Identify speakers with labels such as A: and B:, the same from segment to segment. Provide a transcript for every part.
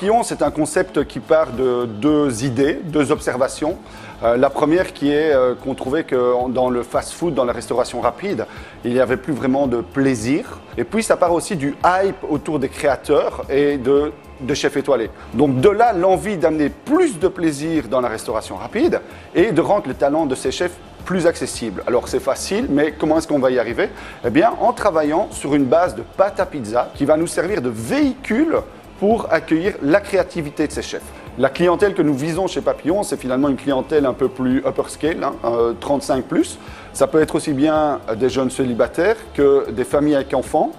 A: Papillon, c'est un concept qui part de deux idées, deux observations. La première qui est qu'on trouvait que dans le fast-food, dans la restauration rapide, il n'y avait plus vraiment de plaisir. Et puis ça part aussi du hype autour des créateurs et de chefs étoilés. Donc de là, l'envie d'amener plus de plaisir dans la restauration rapide et de rendre le talent de ces chefs plus accessible. Alors c'est facile, mais comment est-ce qu'on va y arriver? Eh bien, en travaillant sur une base de pâte à pizza qui va nous servir de véhicule pour accueillir la créativité de ces chefs. La clientèle que nous visons chez Papillon, c'est finalement une clientèle un peu plus upper scale, 35+. Ça peut être aussi bien des jeunes célibataires que des familles avec enfants,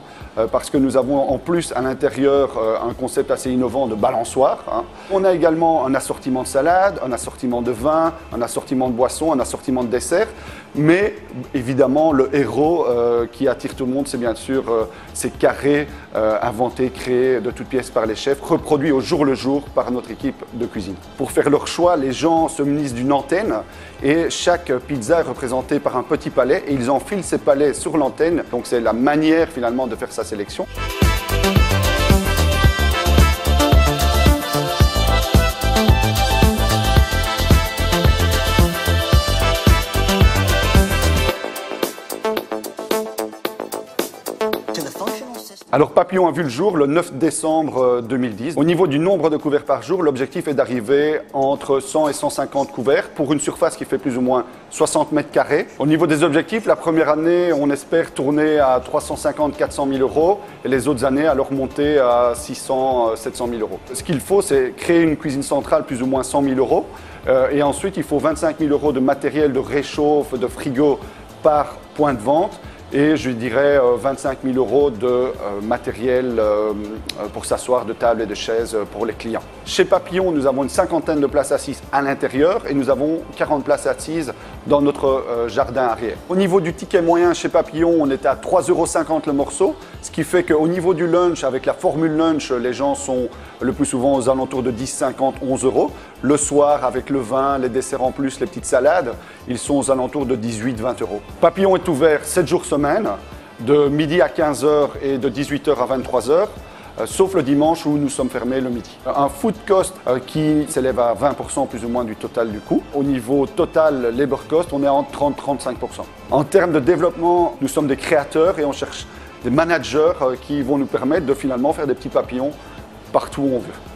A: parce que nous avons en plus à l'intérieur un concept assez innovant de balançoire. On a également un assortiment de salades, un assortiment de vins, un assortiment de boissons, un assortiment de desserts. Mais évidemment, le héros qui attire tout le monde, c'est bien sûr ces carrés inventés, créés de toutes pièces par les chefs, reproduits au jour le jour par notre équipe de cuisine. Pour faire leur choix, les gens se munissent d'une antenne et chaque pizza est représentée par un petit palais et ils enfilent ces palais sur l'antenne. Donc c'est la manière finalement de faire sa sélection. Alors Papillon a vu le jour le 9 décembre 2010. Au niveau du nombre de couverts par jour, l'objectif est d'arriver entre 100 et 150 couverts pour une surface qui fait plus ou moins 60 mètres carrés. Au niveau des objectifs, la première année, on espère tourner à 350-400 000 euros et les autres années, alors monter à 600-700 000 euros. Ce qu'il faut, c'est créer une cuisine centrale plus ou moins 100 000 euros et ensuite, il faut 25 000 euros de matériel de réchauffe, de frigo par point de vente. Et je dirais 25 000 euros de matériel pour s'asseoir, de tables et de chaises pour les clients. Chez Papillon, nous avons une cinquantaine de places assises à l'intérieur et nous avons 40 places assises dans notre jardin arrière. Au niveau du ticket moyen chez Papillon, on était à 3,50 € le morceau, ce qui fait qu'au niveau du lunch, avec la formule lunch, les gens sont le plus souvent aux alentours de 10,50 €, 11 €. Le soir, avec le vin, les desserts en plus, les petites salades, ils sont aux alentours de 18-20 €. Papillon est ouvert 7 jours semaine, de midi à 15 h et de 18 h à 23 h, sauf le dimanche où nous sommes fermés le midi. Un food cost qui s'élève à 20% plus ou moins du total du coût. Au niveau total labor cost, on est entre 30-35%. En termes de développement, nous sommes des créateurs et on cherche des managers qui vont nous permettre de finalement faire des petits papillons partout où on veut.